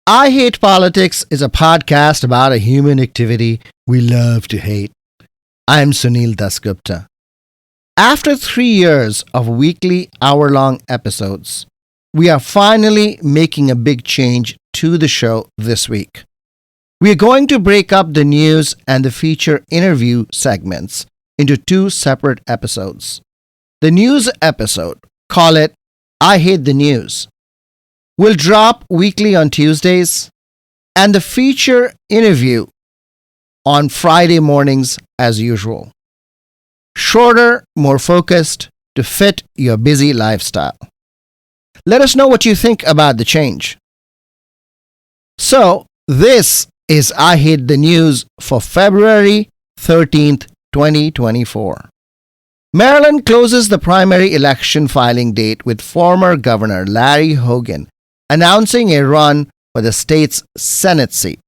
I Hate Politics is a podcast about a human activity we love to hate. I'm Sunil Dasgupta. After 3 years of weekly hour-long episodes, we are finally making a big change to the show this week. We are going to break up the news and the feature interview segments into 2 separate episodes. The news episode, call it I Hate the News, will drop weekly on Tuesdays, and the feature interview on Friday mornings as usual. Shorter, more focused, to fit your busy lifestyle. Let us know what you think about the change. So, this is I Hate the News for February 13th, 2024. Maryland closes the primary election filing date with former Governor Larry Hogan announcing a run for the state's Senate seat.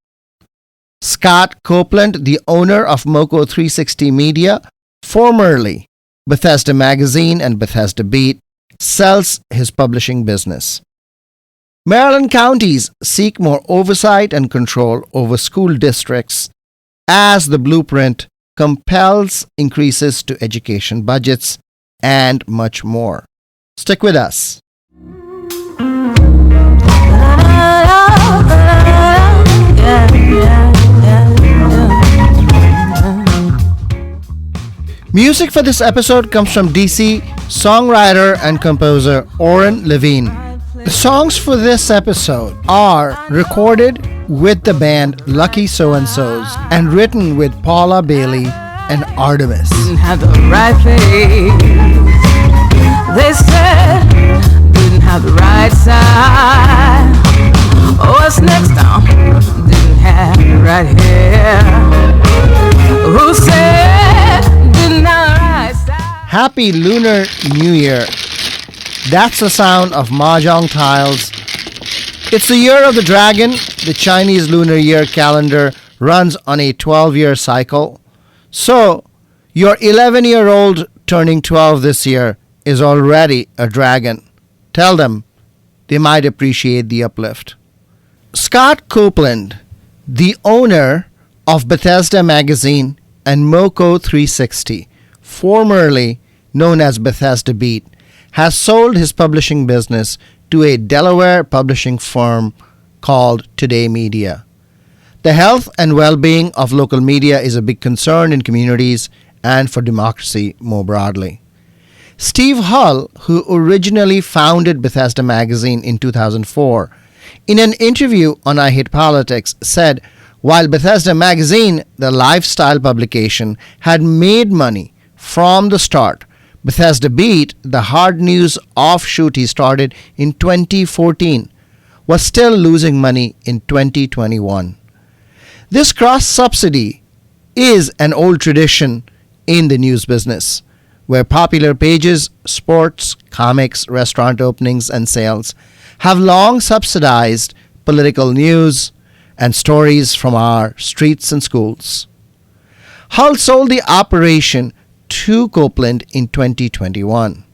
Scott Copeland, the owner of Moco 360 Media, formerly Bethesda Magazine and Bethesda Beat, sells his publishing business. Maryland counties seek more oversight and control over school districts as the blueprint compels increases to education budgets and much more. Stick with us. Music for this episode comes from DC songwriter and composer Oren Levine. The songs for this episode are recorded with the band Lucky So-and-So's and written with Paula Bailey and Artemis. Had the right face. They said didn't have the right side. Oh, what's next down? Didn't have the right hair. Who said didn't have the right side? Happy Lunar New Year. That's the sound of mahjong tiles. It's the year of the dragon. The Chinese lunar year calendar runs on a 12-year cycle. So, your 11-year-old turning 12 this year is already a dragon. Tell them they might appreciate the uplift. Scott Copeland, the owner of Bethesda Magazine and Moco 360, formerly known as Bethesda Beat, has sold his publishing business to a Delaware publishing firm called Today Media. The health and well-being of local media is a big concern in communities and for democracy more broadly. Steve Hull, who originally founded Bethesda Magazine in 2004, in an interview on I Hate Politics said, while Bethesda Magazine, the lifestyle publication, had made money from the start, Bethesda Beat, the hard news offshoot he started in 2014, was still losing money in 2021. This cross-subsidy is an old tradition in the news business, where popular pages, sports, comics, restaurant openings, and sales have long subsidized political news and stories from our streets and schools. Hull sold the operation to Copeland in 2021.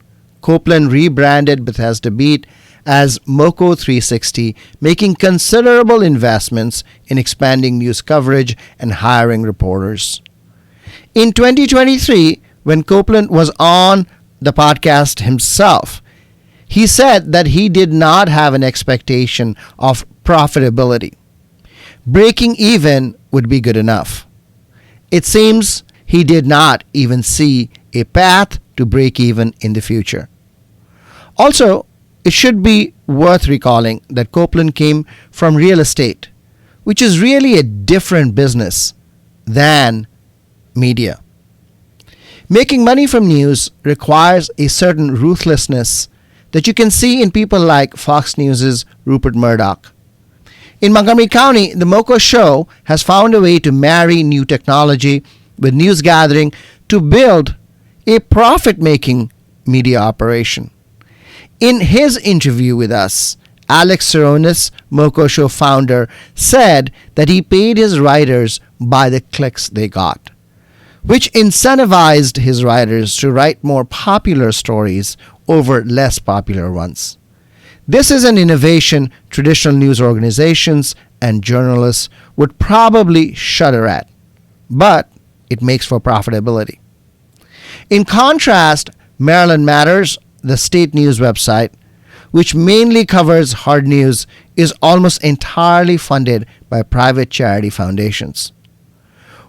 Copeland rebranded Bethesda Beat as Moco 360, making considerable investments in expanding news coverage and hiring reporters. In 2023, when Copeland was on the podcast himself, he said that he did not have an expectation of profitability. Breaking even would be good enough. It seems he did not even see a path to break even in the future. Also, it should be worth recalling that Copeland came from real estate, which is really a different business than media. Making money from news requires a certain ruthlessness that you can see in people like Fox News' Rupert Murdoch. In Montgomery County, the Moco Show has found a way to marry new technology with news gathering to build a profit-making media operation. In his interview with us, Alex Saronis, Moco Show founder, said that he paid his writers by the clicks they got, which incentivized his writers to write more popular stories over less popular ones. This is an innovation traditional news organizations and journalists would probably shudder at, but it makes for profitability. In contrast, Maryland Matters, the state news website, which mainly covers hard news, is almost entirely funded by private charity foundations.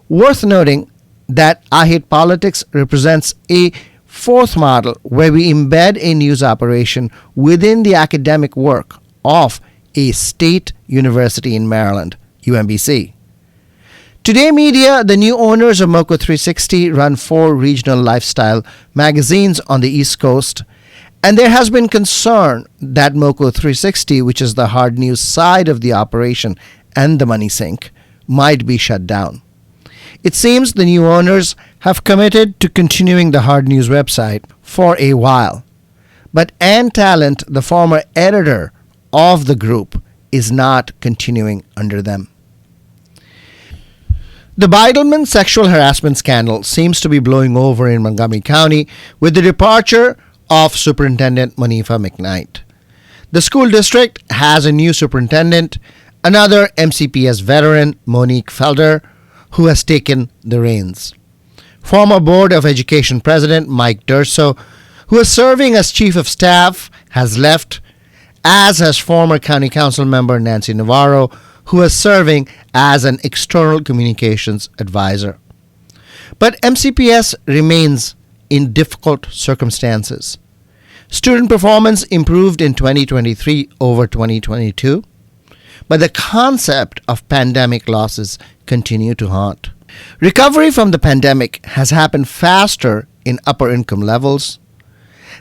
Worth noting that I Hate Politics represents a fourth model where we embed a news operation within the academic work of a state university in Maryland, UMBC. Today Media, the new owners of Moco 360, run 4 regional lifestyle magazines on the East Coast, and there has been concern that Moco 360, which is the hard news side of the operation and the money sink, might be shut down. It seems the new owners have committed to continuing the hard news website for a while. But Ann Talent, the former editor of the group, is not continuing under them. The Beidelman sexual harassment scandal seems to be blowing over in Montgomery County with the departure of Superintendent Monifa McKnight. The school district has a new superintendent, another MCPS veteran, Monique Felder, who has taken the reins. Former Board of Education President Mike Durso, who is serving as Chief of Staff, has left, as has former County Council member Nancy Navarro, who is serving as an External Communications Advisor. But MCPS remains in difficult circumstances. Student performance improved in 2023 over 2022, but the concept of pandemic losses continue to haunt. Recovery from the pandemic has happened faster in upper income levels.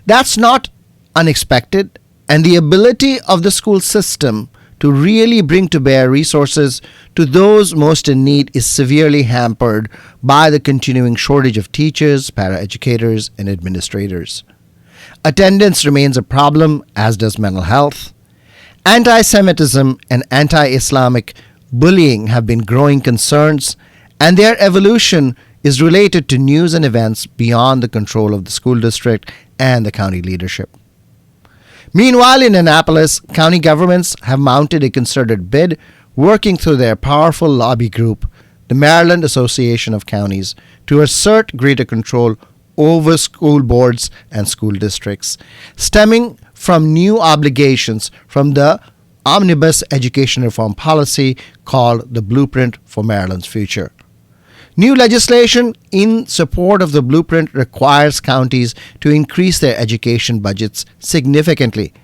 That's not unexpected, and the ability of the school system to really bring to bear resources to those most in need is severely hampered by the continuing shortage of teachers, paraeducators, and administrators. Attendance remains a problem, as does mental health. Anti-Semitism and anti-Islamic bullying have been growing concerns, and their evolution is related to news and events beyond the control of the school district and the county leadership. Meanwhile, in Annapolis, county governments have mounted a concerted bid working through their powerful lobby group, the Maryland Association of Counties, to assert greater control over school boards and school districts, stemming from new obligations from the omnibus education reform policy called the Blueprint for Maryland's Future. New legislation in support of the blueprint requires counties to increase their education budgets significantly,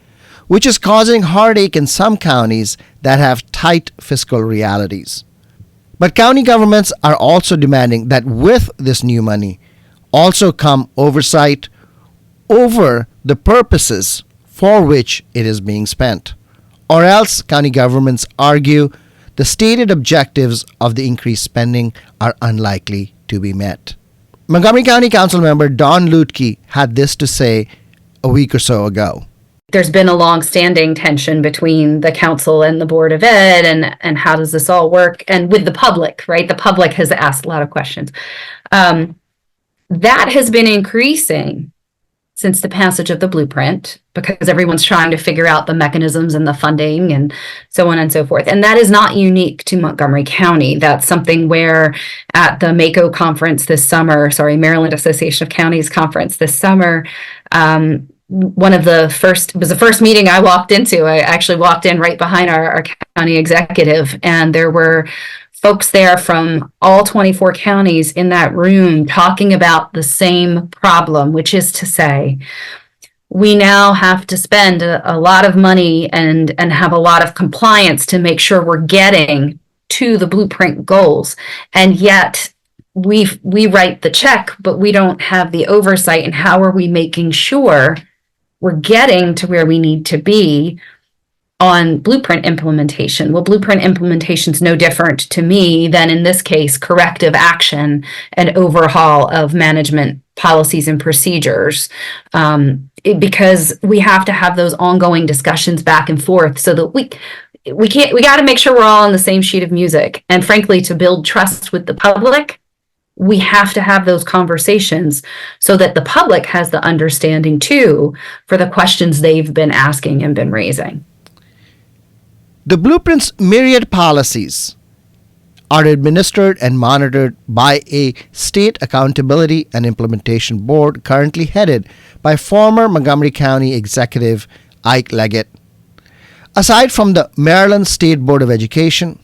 which is causing heartache in some counties that have tight fiscal realities. But county governments are also demanding that with this new money also come oversight over the purposes for which it is being spent. Or else, county governments argue the stated objectives of the increased spending are unlikely to be met. Montgomery County Council member Don Lutke had this to say a week or so ago. There's been a long-standing tension between the council and the Board of Ed, and how does this all work? And with the public, right? The public has asked a lot of questions. That has been increasing since the passage of the blueprint, because everyone's trying to figure out the mechanisms and the funding and so on and so forth. And that is not unique to Montgomery County. That's something where at the MACO conference this summer, Maryland Association of Counties conference this summer, it was the first meeting I walked into. I actually walked in right behind our county executive, and there were folks there from all 24 counties in that room talking about the same problem, which is to say, we now have to spend a lot of money and have a lot of compliance to make sure we're getting to the blueprint goals. And yet we write the check, but we don't have the oversight. And how are we making sure we're getting to where we need to be on blueprint implementation? Well, blueprint implementation is no different to me than, in this case, corrective action and overhaul of management policies and procedures, because we have to have those ongoing discussions back and forth so that we got to make sure we're all on the same sheet of music. And frankly, to build trust with the public, we have to have those conversations so that the public has the understanding too for the questions they've been asking and been raising. The blueprint's myriad policies are administered and monitored by a state accountability and implementation board currently headed by former Montgomery County Executive Ike Leggett. Aside from the Maryland State Board of Education,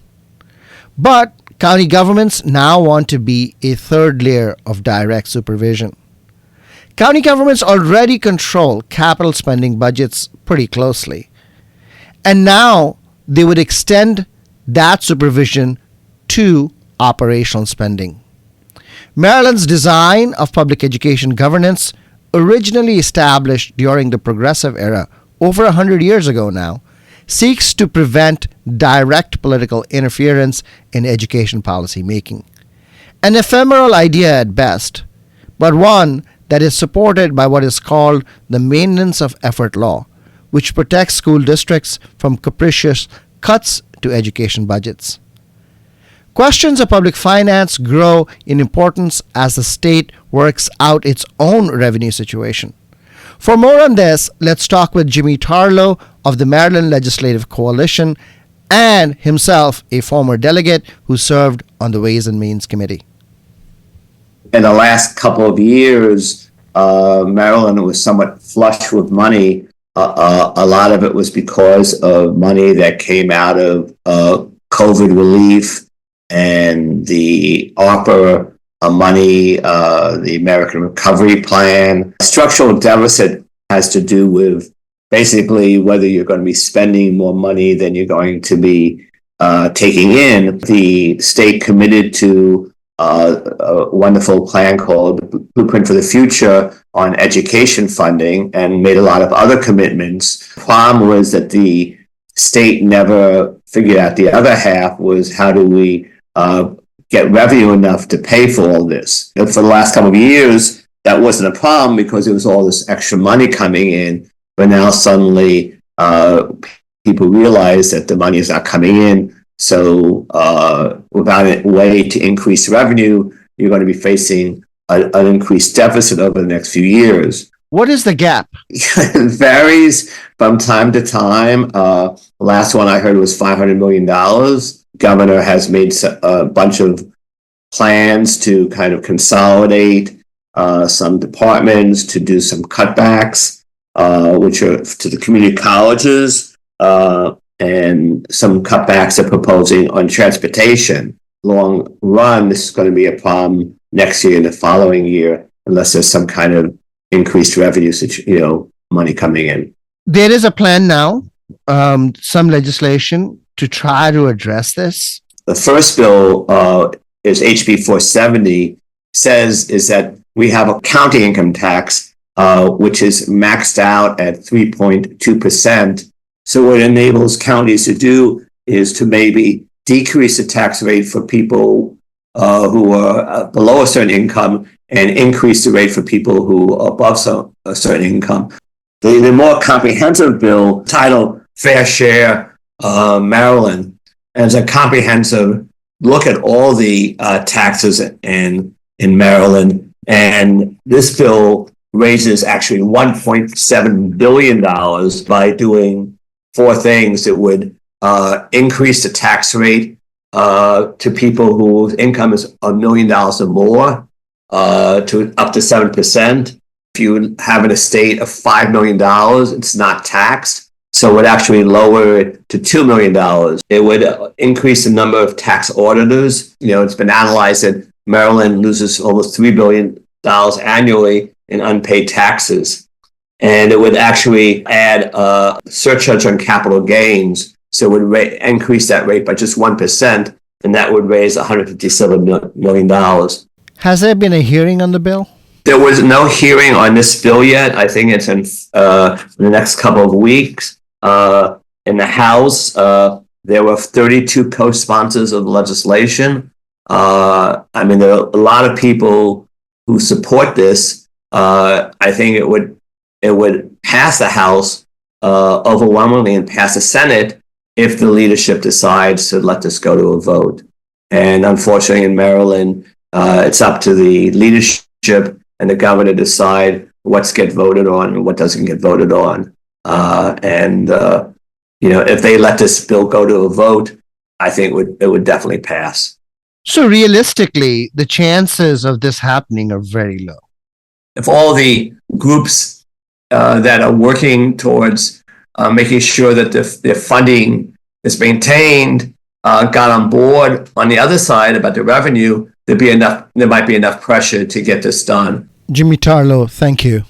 but county governments now want to be a third layer of direct supervision. County governments already control capital spending budgets pretty closely, and now they would extend that supervision to operational spending. Maryland's design of public education governance, originally established during the Progressive era over 100 years ago now, seeks to prevent direct political interference in education policy making. An ephemeral idea at best, but one that is supported by what is called the Maintenance of Effort Law, which protects school districts from capricious cuts to education budgets. Questions of public finance grow in importance as the state works out its own revenue situation. For more on this, let's talk with Jimmy Tarlow of the Maryland Legislative Coalition and himself a former delegate who served on the Ways and Means Committee. In the last couple of years, Maryland was somewhat flush with money. A lot of it was because of money that came out of COVID relief and the ARPA money, the American Recovery Plan. Structural deficit has to do with basically whether you're going to be spending more money than you're going to be taking in. The state committed to a wonderful plan called Blueprint for the Future on education funding and made a lot of other commitments. The problem was that the state never figured out the other half was how do we get revenue enough to pay for all this. And for the last couple of years, that wasn't a problem because there was all this extra money coming in. But now suddenly people realize that the money is not coming in. So without a way to increase revenue, you're going to be facing an increased deficit over the next few years. What is the gap? It varies from time to time. The last one I heard was $500 million. Governor has made a bunch of plans to kind of consolidate some departments, to do some cutbacks, which are to the community colleges, and some cutbacks they're proposing on transportation. Long run, this is going to be a problem next year and the following year, unless there's some kind of increased revenue, money coming in. There is a plan now, some legislation to try to address this. The first bill is HB 470, is that we have a county income tax, which is maxed out at 3.2%. So what it enables counties to do is to maybe decrease the tax rate for people who are below a certain income and increase the rate for people who are above a certain income. The more comprehensive bill, titled Fair Share Maryland, as a comprehensive look at all the taxes in Maryland. And this bill raises actually $1.7 billion by doing four things. It would increase the tax rate to people whose income is $1 million or more to up to 7%. If you have an estate of $5 million, it's not taxed. So it would actually lower it to $2 million. It would increase the number of tax auditors. It's been analyzed that Maryland loses almost $3 billion annually in unpaid taxes. And it would actually add a surcharge on capital gains. So it would increase that rate by just 1%, and that would raise $157 million. Has there been a hearing on the bill? There was no hearing on this bill yet. I think it's in the next couple of weeks. In the House, there were 32 co-sponsors of the legislation. There are a lot of people who support this. I think it would pass the House overwhelmingly and pass the Senate if the leadership decides to let this go to a vote. And unfortunately, in Maryland, It's up to the leadership and the governor to decide what's get voted on and what doesn't get voted on. If they let this bill go to a vote, I think it would definitely pass. So realistically, the chances of this happening are very low. If all the groups that are working towards making sure that their funding is maintained got on board on the other side about the revenue, there might be enough pressure to get this done. Jimmy Tarlow, thank you.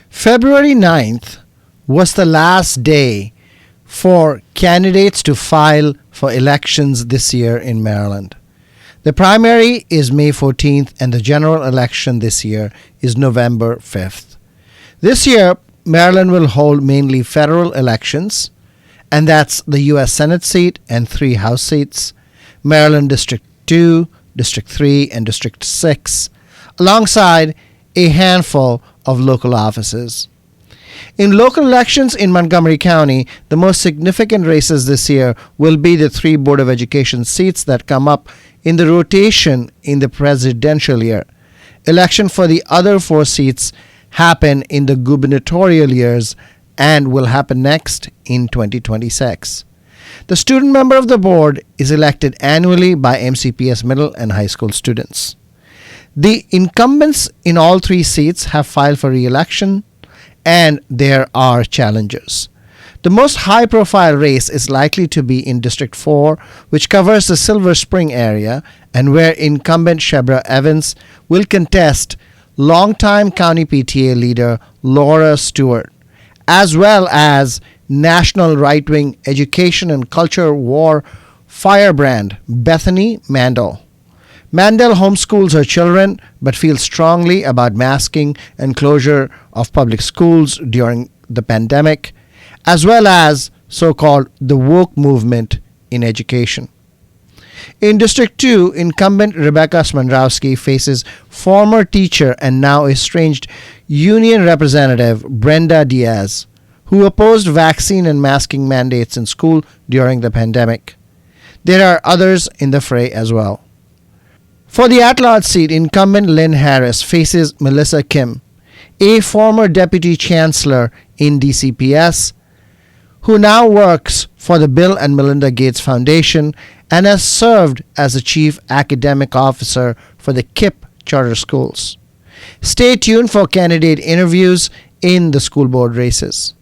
February 9th was the last day for candidates to file for elections this year in Maryland. The primary is May 14th and the general election this year is November 5th. This year, Maryland will hold mainly federal elections, and that's the U.S. Senate seat and 3 House seats, Maryland District 2, District 3, and District 6, alongside a handful of local offices. In local elections in Montgomery County, the most significant races this year will be the 3 Board of Education seats that come up in the rotation in the presidential year. Election for the other 4 seats happen in the gubernatorial years and will happen next in 2026. The student member of the board is elected annually by MCPS middle and high school students. The incumbents in all 3 seats have filed for re-election, and there are challengers. The most high-profile race is likely to be in District 4, which covers the Silver Spring area, and where incumbent Shebra Evans will contest longtime County PTA leader Laura Stewart, as well as national right-wing education and culture war firebrand Bethany Mandel. Mandel homeschools her children but feels strongly about masking and closure of public schools during the pandemic, as well as so-called the woke movement in education. In District 2, incumbent Rebecca Smandrowski faces former teacher and now estranged union representative Brenda Diaz, who opposed vaccine and masking mandates in school during the pandemic. There are others in the fray as well. For the at-large seat, incumbent Lynn Harris faces Melissa Kim, a former deputy chancellor in DCPS, who now works for the Bill and Melinda Gates Foundation and has served as the chief academic officer for the KIPP charter schools. Stay tuned for candidate interviews in the school board races.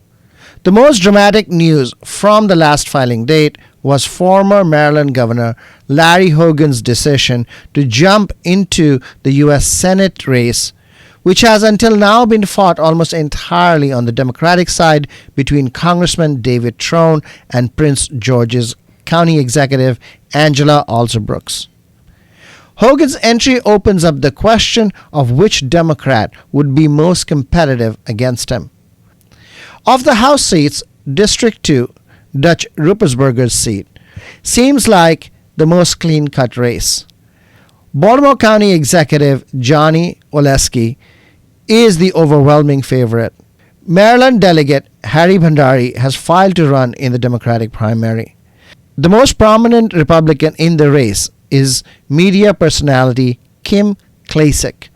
The most dramatic news from the last filing date was former Maryland Governor Larry Hogan's decision to jump into the U.S. Senate race, which has until now been fought almost entirely on the Democratic side between Congressman David Trone and Prince George's County Executive Angela Alsobrooks. Hogan's entry opens up the question of which Democrat would be most competitive against him. Of the House seats, District 2, Dutch Ruppersberger's seat, seems like the most clean-cut race. Baltimore County Executive Johnny Oleski is the overwhelming favorite. Maryland delegate Harry Bhandari has filed to run in the Democratic primary. The most prominent Republican in the race is media personality Kim Klacik.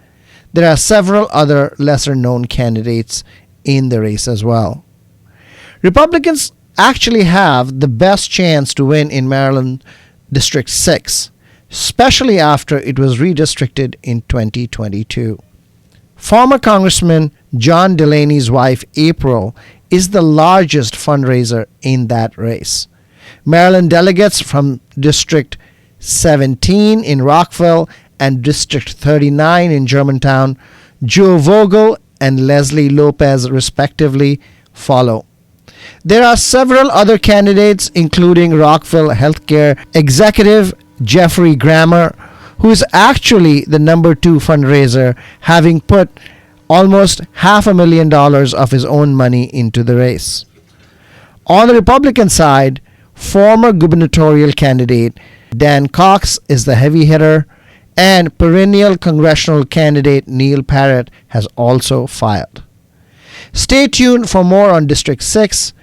There are several other lesser-known candidates in the race as well. Republicans actually have the best chance to win in Maryland District 6, especially after it was redistricted in 2022. Former Congressman John Delaney's wife, April, is the largest fundraiser in that race. Maryland delegates from District 17 in Rockville and District 39 in Germantown, Joe Vogel and Leslie Lopez, respectively, follow. There are several other candidates, including Rockville Healthcare Executive Jeffrey Grammer, who is actually the number 2 fundraiser, having put almost $500,000 of his own money into the race. On the Republican side, Former gubernatorial candidate Dan Cox is the heavy hitter, and perennial congressional candidate Neil Parrott has also filed. Stay tuned for more on District 6,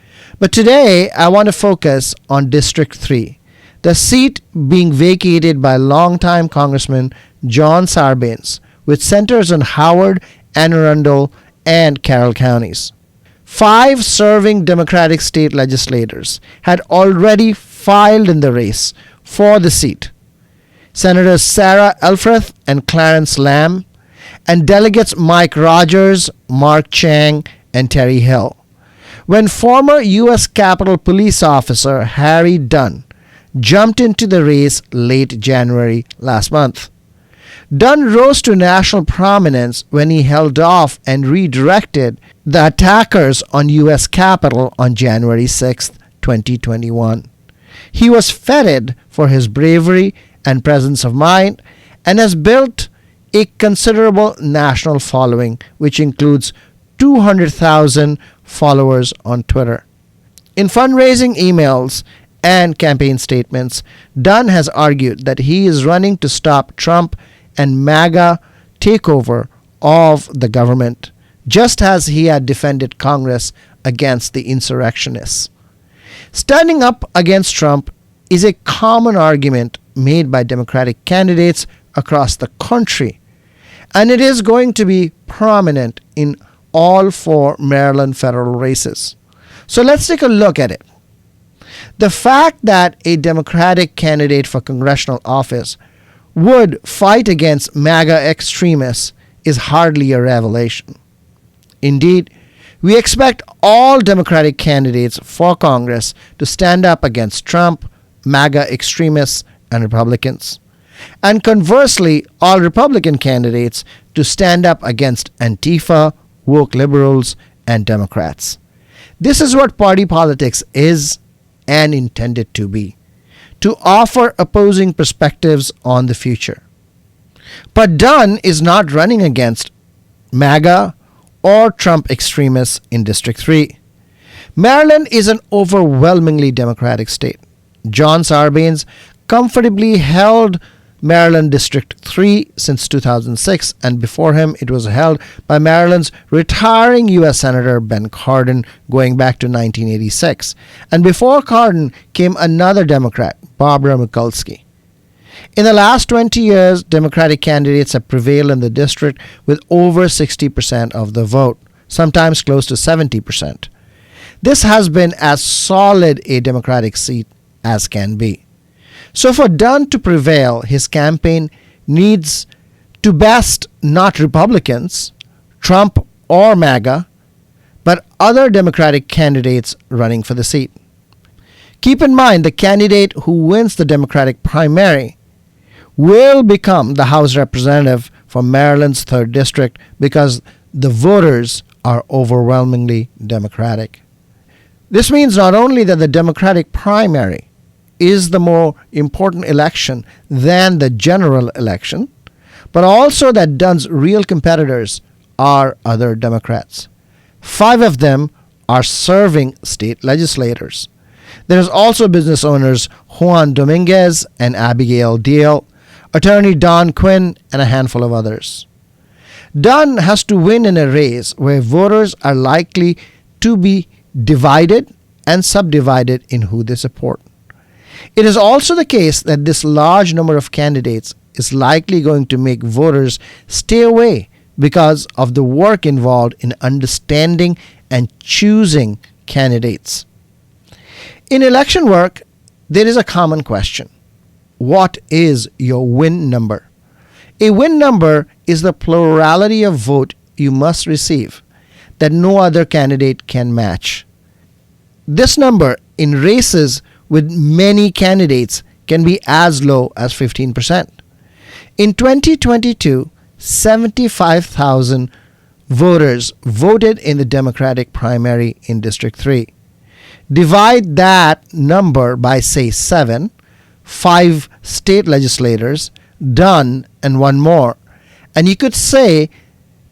but today I want to focus on District 3, the seat being vacated by longtime Congressman John Sarbanes, which centers on Howard, Anne Arundel, and Carroll counties. 5 serving Democratic state legislators had already filed in the race for the seat. Senators Sarah Elfreth and Clarence Lamb, and delegates Mike Rogers, Mark Chang, and Terry Hill. When former U.S. Capitol Police officer Harry Dunn jumped into the race late January last month. Dunn rose to national prominence when he held off and redirected the attackers on U.S. Capitol on January 6, 2021. He was feted for his bravery and presence of mind and has built a considerable national following, which includes 200,000 followers on Twitter. In fundraising emails and campaign statements, Dunn has argued that he is running to stop Trump and MAGA takeover of the government, just as he had defended Congress against the insurrectionists. Standing up against Trump is a common argument made by Democratic candidates across the country, and it is going to be prominent in all 4 Maryland federal races. So let's take a look at it. The fact that a Democratic candidate for congressional office would fight against MAGA extremists is hardly a revelation. Indeed, we expect all Democratic candidates for Congress to stand up against Trump, MAGA extremists, and Republicans. And conversely, all Republican candidates to stand up against Antifa, woke liberals, and Democrats. This is what party politics is and intended to be, to offer opposing perspectives on the future. But Dunn is not running against MAGA or Trump extremists in District 3. Maryland is an overwhelmingly Democratic state. John Sarbanes comfortably held Maryland District 3 since 2006, and before him it was held by Maryland's retiring U.S. Senator Ben Cardin going back to 1986. And before Cardin came another Democrat, Barbara Mikulski. In the last 20 years, Democratic candidates have prevailed in the district with over 60% of the vote, sometimes close to 70%. This has been as solid a Democratic seat as can be. So for Dunn to prevail, his campaign needs to best not Republicans, Trump or MAGA, but other Democratic candidates running for the seat. Keep in mind, the candidate who wins the Democratic primary will become the House representative for Maryland's 3rd District because the voters are overwhelmingly Democratic. This means not only that the Democratic primary is the more important election than the general election, but also that Dunn's real competitors are other Democrats. 5 of them are serving state legislators. There's also business owners Juan Dominguez and Abigail Diehl, attorney Don Quinn, and a handful of others. Dunn has to win in a race where voters are likely to be divided and subdivided in who they support. It is also the case that this large number of candidates is likely going to make voters stay away because of the work involved in understanding and choosing candidates. In election work, there is a common question. What is your win number? A win number is the plurality of vote you must receive that no other candidate can match. This number in races with many candidates can be as low as 15%. In 2022, 75,000 voters voted in the Democratic primary in District 3. Divide that number by, say, 5 state legislators, Dunn, and 1 more, and you could say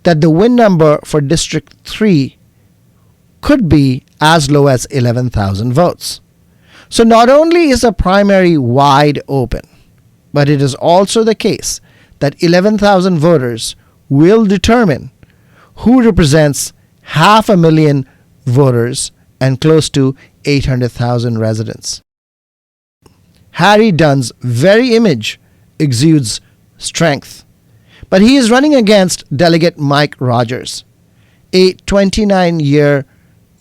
that the win number for District 3 could be as low as 11,000 votes. So not only is the primary wide open, but it is also the case that 11,000 voters will determine who represents 500,000 voters and close to 800,000 residents. Harry Dunn's very image exudes strength, but he is running against Delegate Mike Rogers, a 29-year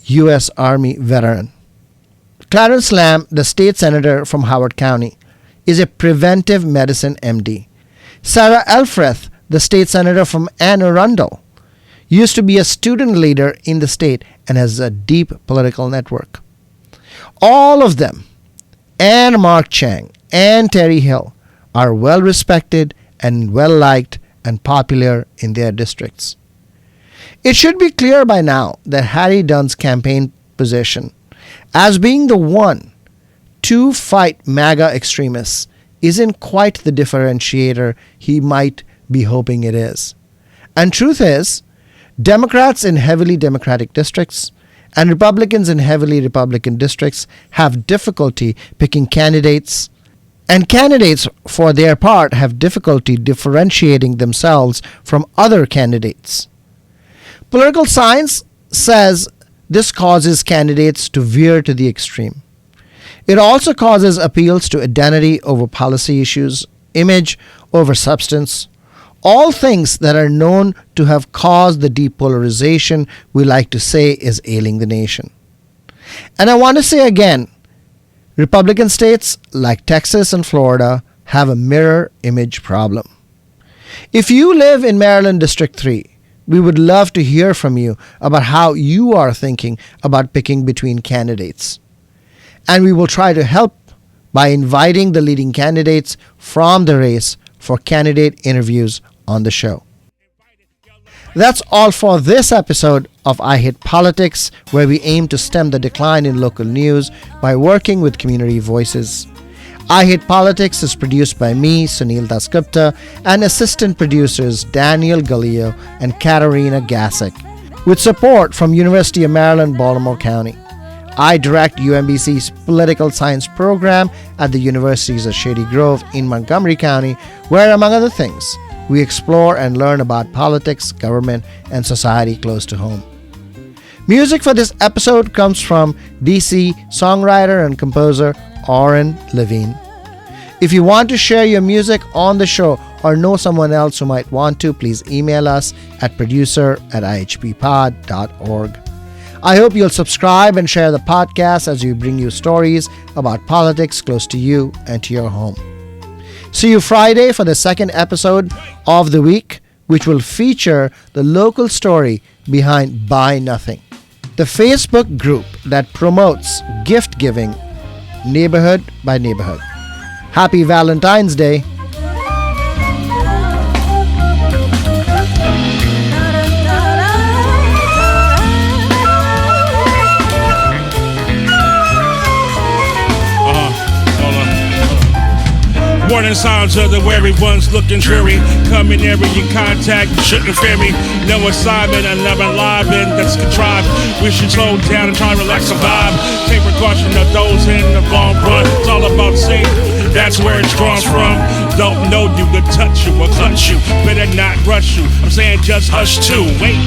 U.S. Army veteran. Clarence Lamb, the state senator from Howard County, is a preventive medicine MD. Sarah Elfreth, the state senator from Anne Arundel, used to be a student leader in the state and has a deep political network. All of them, and Mark Chang and Terry Hill, are well respected and well liked and popular in their districts. It should be clear by now that Harry Dunn's campaign position as being the one to fight MAGA extremists isn't quite the differentiator he might be hoping it is. And truth is, Democrats in heavily Democratic districts and Republicans in heavily Republican districts have difficulty picking candidates, and candidates, for their part, have difficulty differentiating themselves from other candidates. Political science says this causes candidates to veer to the extreme. It also causes appeals to identity over policy issues, image over substance, all things that are known to have caused the depolarization we like to say is ailing the nation. And I want to say again, Republican states like Texas and Florida have a mirror image problem. If you live in Maryland District 3, we would love to hear from you about how you are thinking about picking between candidates. And we will try to help by inviting the leading candidates from the race for candidate interviews on the show. That's all for this episode of I Hate Politics, where we aim to stem the decline in local news by working with community voices. I Hate Politics is produced by me, Sunil Dasgupta, and assistant producers Daniel Gallio and Katarina Gasek, with support from University of Maryland, Baltimore County. I direct UMBC's political science program at the Universities of Shady Grove in Montgomery County, where, among other things, we explore and learn about politics, government, and society close to home. Music for this episode comes from DC songwriter and composer Oren Levine. If you want to share your music on the show or know someone else who might want to, please email us at producer@ihppod.org. I hope you'll subscribe and share the podcast as we bring you stories about politics close to you and to your home. See you Friday for the second episode of the week, which will feature the local story behind Buy Nothing, the Facebook group that promotes gift giving neighborhood by neighborhood. Happy Valentine's Day. Warning signs of the wary ones looking dreary. Coming area in contact, shouldn't fear me. No assignment, another live in that's contrived. We should slow down and try to relax, survive. Take precaution of those in the long run. It's all about safety, that's where it's drawn from. Don't know you to touch you or clutch you. Better not rush you. I'm saying just hush too. Wait.